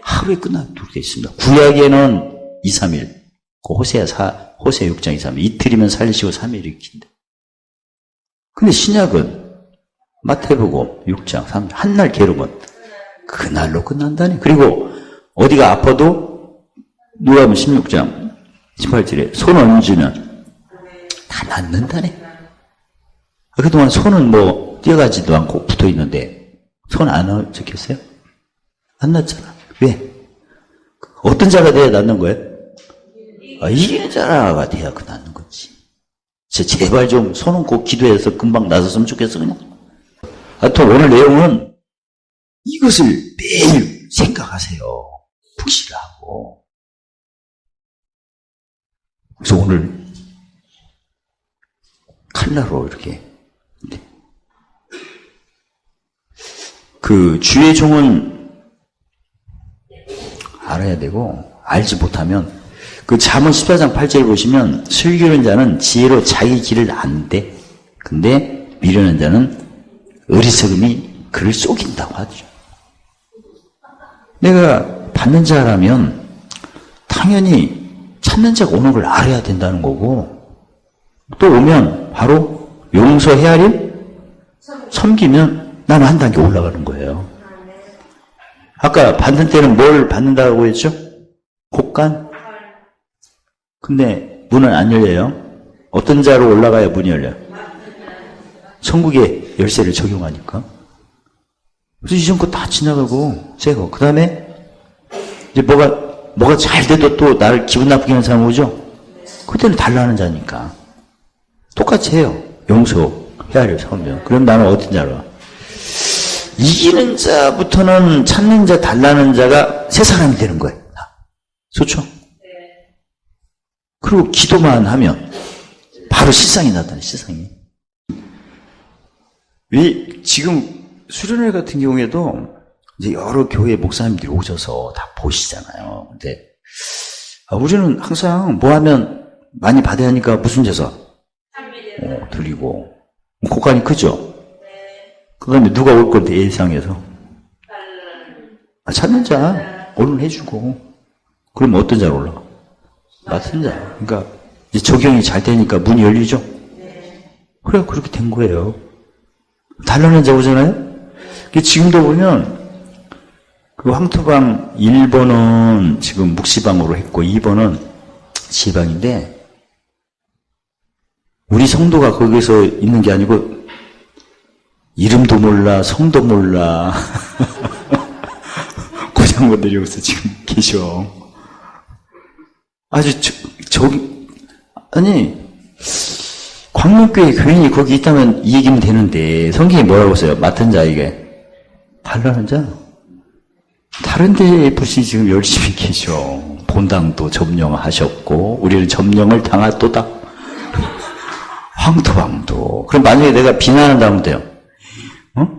하루에 끝나도록 되어 있습니다. 구약에는 2, 3일. 그 호세아 6장 2, 3일. 이틀이면 살리시고 3일 일으킨다. 근데 신약은 마태복음 6장 3일. 한날 괴로운 그날로 끝난다니. 그리고 어디가 아파도 누가복음 16장 18절에 손 얹으면 다 낫는다네. 그동안 손은 뭐 뛰어가지도 않고 붙어 있는데 손 안 얹혔어요? 안 낫잖아. 왜? 어떤 자가 돼야 낫는 거예요? 이기는 자가 돼야 그 낫는 거지. 제발 좀 손 얹고 기도해서 금방 나섰으면 좋겠어, 그냥. 하여튼 오늘 내용은 이것을 매일 생각하세요. 푸시를 하고. 그래서 오늘 칼라로 이렇게. 그 주의 종은 알아야 되고 알지 못하면 그 잠언 14장 8절 보시면 슬기로운 자는 지혜로 자기 길을 안대. 근데 미련한 자는 어리석음이 그를 속인다고 하죠. 내가 받는 자라면 당연히 찾는 자가 오는 걸 알아야 된다는 거고 또 오면 바로 용서 헤아림 섬기면 나는 한 단계 올라가는 거예요. 아까 받는 때는 뭘 받는다고 했죠? 곡간? 근데 문은 안 열려요. 어떤 자로 올라가야 문이 열려요? 천국의 열쇠를 적용하니까. 그래서 이전 거 다 지나가고 새거. 그 다음에 이제 뭐가 잘 돼도 또 나를 기분 나쁘게 하는 사람 오죠? 그때는 달라는 자니까. 똑같이 해요. 용서, 헤아려, 섬겨. 그럼 나는 어떤 자로 와? 이기는 자부터는 찾는 자, 달라는 자가 새 사람이 되는 거예요. 좋죠? 그리고 기도만 하면 바로 실상이 나타나요. 실상이. 왜 지금 수련회 같은 경우에도 이제 여러 교회 목사님들이 오셔서 다 보시잖아요. 근데 우리는 항상 뭐 하면 많이 받아야 하니까 무슨 제사? 드리고 곡간이 크죠? 그 다음에 누가 올 건데 예상해서 찾는 자 오늘 해주고 그럼 어떤 자로 올라가? 맡은 자. 그러니까 이제 적용이 잘 되니까 문이 열리죠? 그래 그렇게 된 거예요. 달라는 자 오잖아요? 지금도 보면 그 황토방 1번은 지금 묵시방으로 했고 2번은 지방인데 우리 성도가 거기서 있는 게 아니고 이름도 몰라 성도 몰라 고장분들이 여기서 지금 계셔. 아주 아니 광명교회 교인이 거기 있다면 이 얘기는 되는데 성경이 뭐라고 써요? 맡은 자에게 달라는 자. 다른 데에 분이 지금 열심히 계셔. 본당도 점령하셨고 우리는 점령을 당하도다. 황토방도. 그럼 만약에 내가 비난한다면 돼요.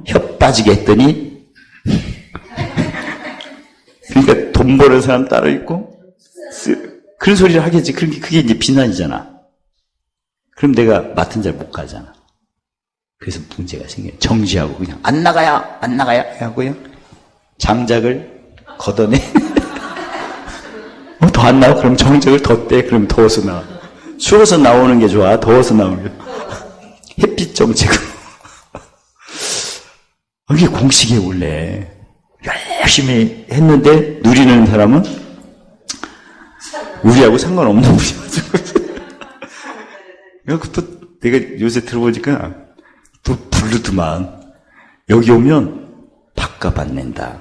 혀 빠지게 했더니 그러니까 돈 버는 사람 따로 있고 그런 소리를 하겠지. 그게 이제 비난이잖아. 그럼 내가 맡은 자를 못 가잖아. 그래서 문제가 생겨요. 정지하고 그냥 안 나가야 하고요. 장작을 걷어내. 더 안 나와? 그럼 정작을 더 떼. 그럼 더워서 나와. 추워서 나오는 게 좋아? 더워서 나오는 게. 햇빛 정책으로. 이게 공식이 원래 열심히 했는데 누리는 사람은 우리하고 상관없는 분이어가지고. 또 내가 요새 들어보니까 또 부르더만 여기 오면 밥값 안 낸다.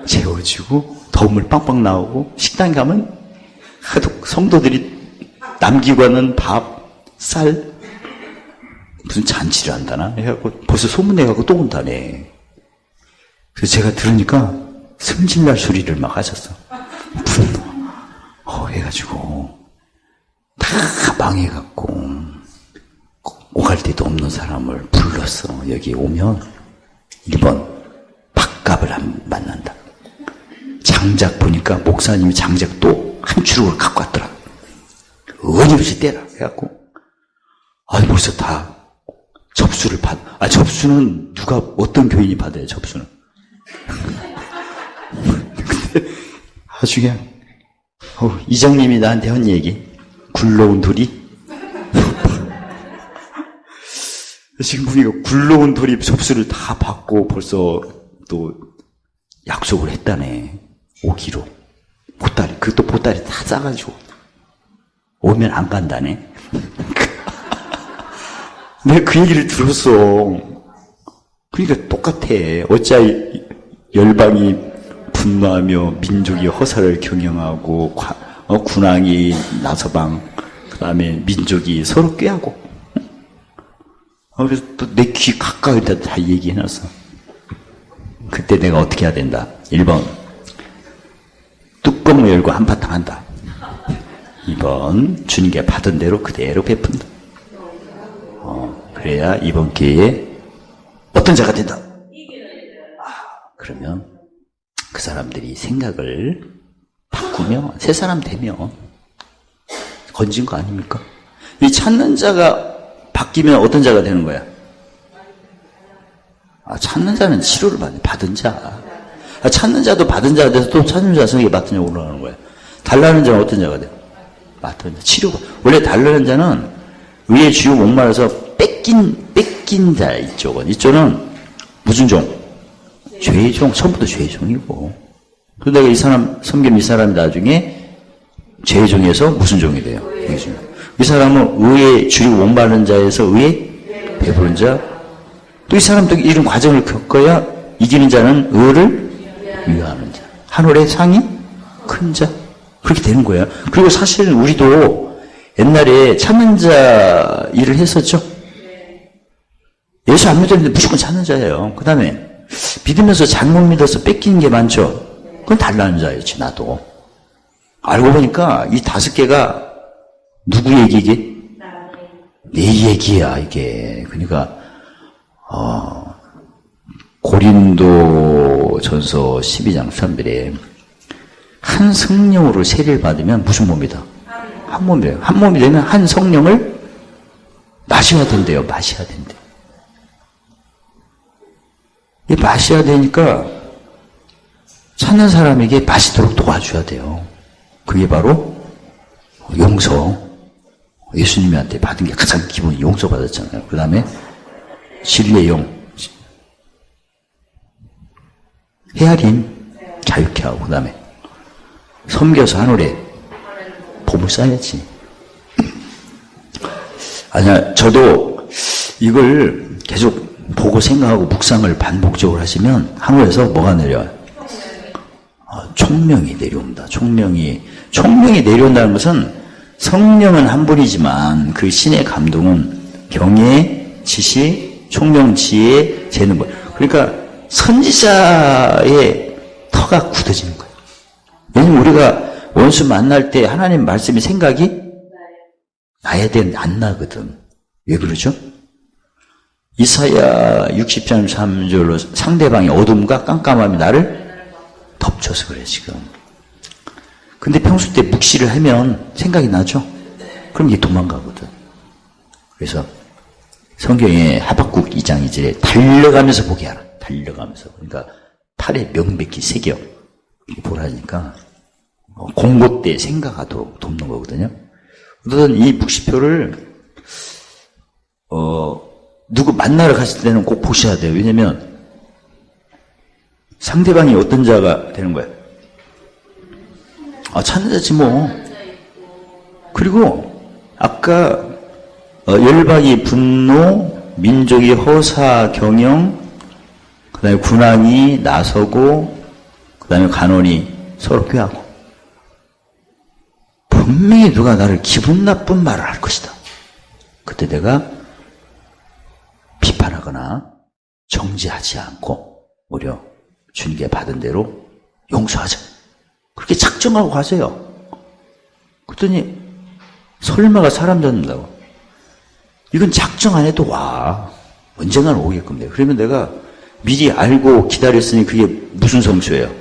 재워주고 더움을 빵빵 나오고 식당 가면 하도 성도들이 남기고 가는 밥, 쌀 무슨 잔치를 한다나 해갖고 벌써 소문내갖고 또 온다네. 그래서 제가 들으니까 승질날 소리를 막 하셨어. 분노 해가지고 다 망해갖고 오갈 데도 없는 사람을 불렀어. 여기 오면 1번 밥값을 안 만난다. 장작 보니까 목사님이 장작 또 한 추룩을 갖고 왔더라. 어김없이 떼라 해갖고 벌써 다 접수를 접수는 누가 어떤 교인이 받아요? 접수는. 근데 아주 그냥 이장님이 나한테 한 얘기. 굴러온 돌이 지금 보니까 굴러온 돌이 접수를 다 받고 벌써 또 약속을 했다네. 오기로. 보따리, 그것도 보따리 다 싸가지고. 오면 안 간다네. 내가 그 얘기를 들었어. 그러니까 똑같아. 어찌 열방이 분노하며 민족이 허사를 경영하고, 군왕이 나서방, 그 다음에 민족이 서로 꾀하고. 그래서 또 내 귀 가까이 다 얘기해놨어. 그때 내가 어떻게 해야 된다. 1번. 뚜껑을 열고 한바탕 한다. 2번. 주님께 받은 대로 그대로 베푼다. 그래야 이번 기회에 어떤 자가 된다. 그러면 그 사람들이 생각을 바꾸면 새 사람 되면 건진 거 아닙니까? 이 찾는 자가 바뀌면 어떤 자가 되는 거야? 찾는 자는 치료를 받은 자. 찾는 자도 받은 자가 돼서 또 찾는 자가 성에게 맡은 자가 올라가는 거야. 달라는 자는 어떤 자가 돼? 맡은 자. 치료가. 원래 달라는 자는 의의 주요 목말라서 뺏긴 자 이쪽은. 이쪽은 무슨 종? 죄의 종. 처음부터 죄의 종이고. 그러다가 이 사람, 섬기는 이 사람이 나중에 죄의 종에서 무슨 종이 돼요? 이 사람은 의의 주요 목마른 자에서 의의 배부른 자. 또 이 사람도 이런 과정을 겪어야 이기는 자는 의를 위하는 자. 하늘의 상이 큰 자. 그렇게 되는 거예요. 그리고 사실은 우리도 옛날에 찾는 자 일을 했었죠. 예수 안 믿었는데 무조건 찾는 자예요. 그 다음에 믿으면서 잘못 믿어서 뺏기는 게 많죠. 그건 달라는 자였지, 나도. 알고 보니까 이 5개가 누구 얘기게? 내 얘기야, 이게. 그러니까 고린도 전서 12장 3절에 한 성령으로 세례를 받으면 무슨 몸이다? 한 몸이래요. 한 몸이 되면 한 성령을 마셔야 된대요. 마셔야 된대. 이 마셔야 되니까 찾는 사람에게 마시도록 도와줘야 돼요. 그게 바로 용서. 예수님한테 받은 게 가장 기본이 용서받았잖아요. 그 다음에 진리의 영, 헤아림, 자유케 하고, 그 다음에 섬겨서 하늘에 봄을 쌓아야지. 아니야, 저도 이걸 계속 보고 생각하고 묵상을 반복적으로 하시면 하늘에서 뭐가 내려와요? 총명이 내려온다. 총명이 내려온다는 것은 성령은 한 분이지만 그 신의 감동은 경외, 지식, 총명, 지혜, 재는 거예요. 그러니까 선지자의 터가 굳어지는 거예요. 왜냐면 우리가 원수 만날 때 하나님 말씀이 생각이 나야 되는데 안 나거든. 왜 그러죠? 이사야 60장 3절로 상대방의 어둠과 깜깜함이 나를 덮쳐서 그래 지금. 근데 평소 때 묵시를 하면 생각이 나죠? 그럼 이게 도망가거든. 그래서 성경에 하박국 2장 2절에 달려가면서 보게 하라. 달려가면서. 그러니까 팔에 명백히 새겨 보라니까 공고 때 생각하도록 돕는 거거든요. 어떤 이 묵시표를 누구 만나러 갔을 때는 꼭 보셔야 돼요. 왜냐면 상대방이 어떤 자가 되는 거야. 찾는 자지 뭐. 그리고 아까 열박이 분노, 민족이 허사 경영, 그 다음에 군왕이 나서고, 그 다음에 간원이 서로 꾀하고. 분명히 누가 나를 기분 나쁜 말을 할 것이다. 그때 내가 비판하거나 정지하지 않고 오히려 주님께 받은 대로 용서하자. 그렇게 작정하고 가세요. 그랬더니 설마가 사람 잡는다고. 이건 작정 안 해도 와. 언젠가는 오게끔 돼요. 그러면 내가 미리 알고 기다렸으니 그게 무슨 성취예요?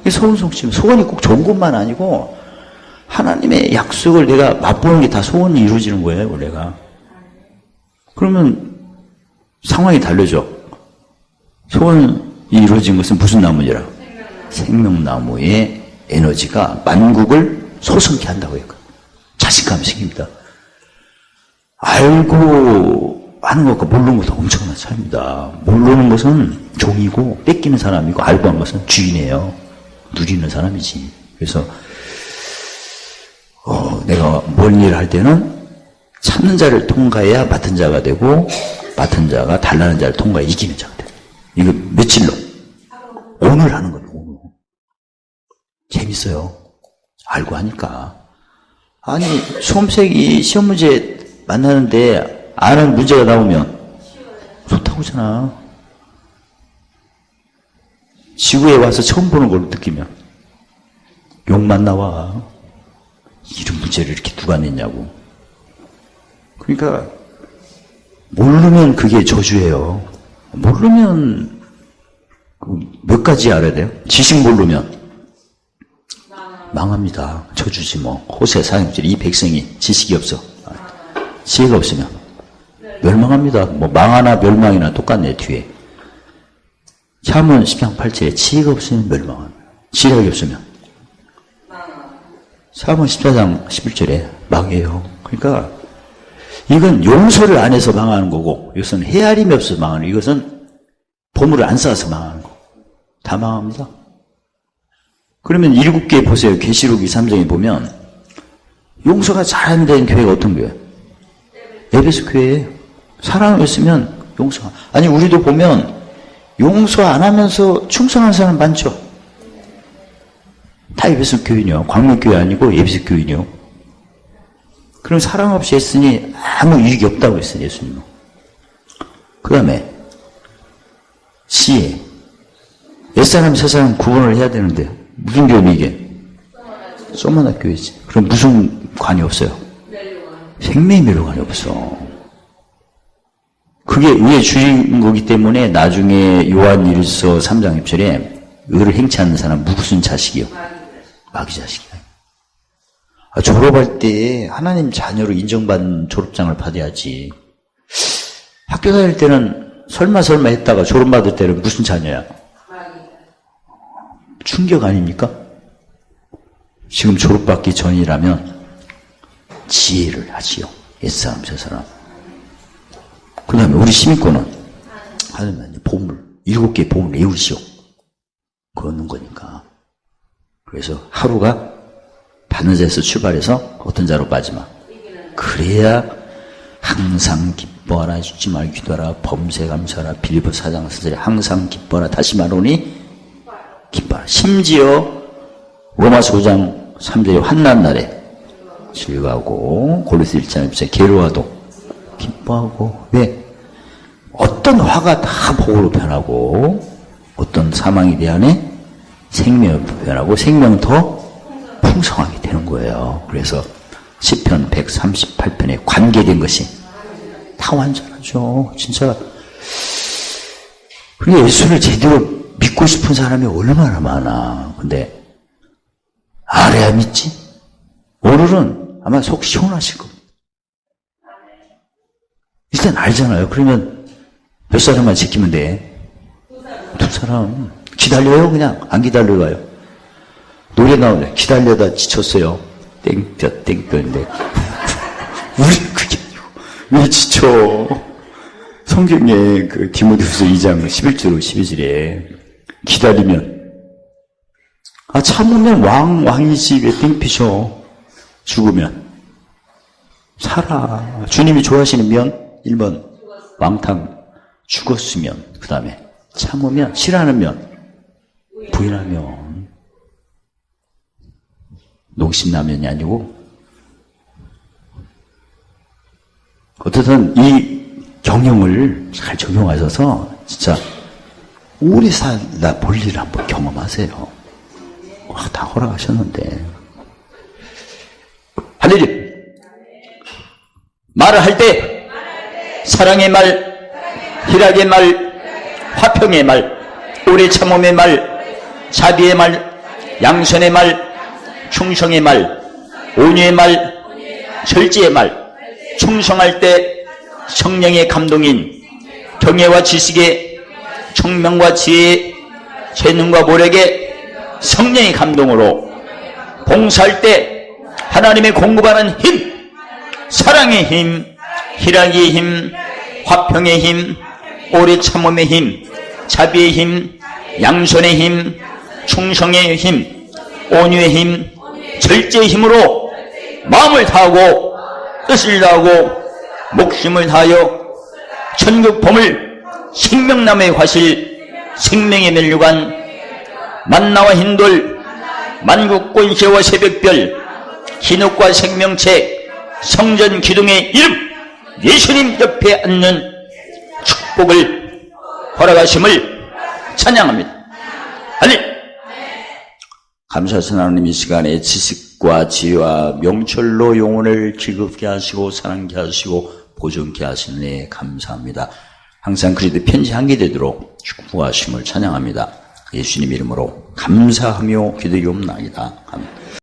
이게 소원 성취면 소원이 꼭 좋은 것만 아니고 하나님의 약속을 내가 맛보는 게 다 소원이 이루어지는 거예요. 내가. 그러면 상황이 달라져. 소원이 이루어진 것은 무슨 나무니라? 생명나무의 에너지가 만국을 소성케 한다고 했거든요. 자신감이 생깁니다. 알고 하는 것과 모르는 것도 엄청난 차이입니다. 모르는 것은 종이고 뺏기는 사람이고 알고 한 것은 주인이에요. 누리는 사람이지. 그래서 내가 뭔 일을 할 때는 찾는 자를 통과해야 맡은 자가 되고 맡은 자가 달라는 자를 통과해 이기는 자가 돼요. 이거 며칠로? 오늘 하는 거예요. 오늘. 재밌어요. 알고 하니까. 아니 수험생이 시험 문제 만나는데 아는 문제가 나오면 좋다고 하잖아. 지구에 와서 처음 보는 걸 느끼면 욕만 나와. 이런 문제를 이렇게 누가 냈냐고. 그러니까 모르면 그게 저주예요. 모르면 몇 가지 알아야 돼요? 지식 모르면 망합니다. 저주지 뭐. 호세 4장절 이 백성이 지식이 없어. 지혜가 없으면 멸망합니다. 뭐 망하나 멸망이나 똑같네 뒤에. 잠언 10장 8절에 지혜가 없으면 멸망합니다. 지략이 없으면. 잠언 14장 11절에 망해요. 그러니까 이건 용서를 안 해서 망하는 거고, 이것은 헤아림이 없어서 망하는 거고, 이것은 보물을 안 쌓아서 망하는 거. 다 망합니다. 그러면 7개 보세요. 계시록 2, 3장에 보면 용서가 잘 안 되는 교회가 어떤 교회예요? 에베소 교회예요. 사랑을 했으면 용서가. 아니 우리도 보면 용서 안 하면서 충성한 사람 많죠. 다 에베소 교인이요. 광명교회 아니고 에베소 교인이요. 그럼 사랑 없이 했으니 아무 이익이 없다고 했어요. 예수님은. 그 다음에 지혜. 옛사람 새사람 구분을 해야 되는데 무슨 교회는 이게? 소마나 교회지. 그럼 무슨 관이 없어요? 생명의 멸관이 없어. 그게 의의 주인 거기 때문에 나중에 요한일서 3장 1절에 의를 행치 않는 사람 무슨 자식이요? 마귀 자식이야. 졸업할 때 하나님 자녀로 인정받는 졸업장을 받아야지. 학교 다닐 때는 설마 했다가 졸업받을 때는 무슨 자녀야? 충격 아닙니까? 지금 졸업받기 전이라면 지혜를 하지요. 옛사람 새사람. 그 다음에 우리 시민권은 하나님 보물 7개의 보물 외우시오. 그러는 거니까. 그래서 하루가 받는 자에서 출발해서 어떤 자로 빠지마. 그래야 항상 기뻐하라, 죽지 말고 기도하라, 범죄 감사하라, 빌립보 4장 4절에 항상 기뻐하라, 다시 말하오니 기뻐하라. 심지어 로마서 9장 3절에 환난 날에 즐거워하고, 골로새 1장 1절에 괴로워도 기뻐하고. 왜? 어떤 화가 다 복으로 변하고 어떤 사망에 대한 생명으로 변하고 생명은 더 풍성하게 되는 거예요. 그래서 시편 138편에 관계된 것이 다 완전하죠. 진짜. 그게 예수를 제대로 믿고 싶은 사람이 얼마나 많아. 근데 알아야 믿지. 오늘은 아마 속 시원하실 겁니다. 일단 알잖아요. 그러면 몇 사람만 지키면 돼? 2사람. 기다려요? 그냥 안 기다려가요. 노래 나오네. 기다려다 지쳤어요. 땡볕인데 우리 그게 아니고 왜 지쳐? 성경에 그 디모데후서 2장 11절 12절에 기다리면 참으면 왕이지 왜 땡피셔? 죽으면 살아. 주님이 좋아하시는 면 1번 왕탕. 죽었으면 그 다음에 참으면 싫어하는 면 부인하면. 농심라면이 아니고. 어쨌든 이 경영을 잘 적용하셔서 진짜 오래 살다 볼 일을 한번 경험하세요. 다 허락하셨는데. 할렐루야. 말을 할 때 사랑의 말, 희락의 말, 화평의 말, 오래 참음의 말, 자비의 말, 양선의 말, 충성의 말, 온유의 말, 절제의 말, 충성할 때 성령의 감동인 경애와 지식의 청명과 지혜의 재능과 모력의 성령의 감동으로 봉사할 때 하나님의 공급하는 힘, 사랑의 힘, 희락의 힘, 화평의 힘, 오래 참음의 힘, 자비의 힘, 양선의 힘, 충성의 힘, 온유의 힘, 절제의 힘으로 마음을 다하고 뜻을 다하고 목숨을 다하여 천국 보물, 생명나무의 화실, 생명의 멸류관, 만나와 흰돌, 만국권세와 새벽별, 기록과 생명책, 성전 기둥의 이름, 예수님 옆에 앉는 축복을 허락하심을 찬양합니다. 할렐루야. 감사하신 하나님, 이 시간에 지식과 지혜와 명철로 영혼을 즐겁게 하시고 사랑케 하시고 보존케 하시니 감사합니다. 항상 그리스도의 편지 향기 되도록 축복하심을 찬양합니다. 예수님 이름으로 감사하며 기도하옵나이다. 아멘.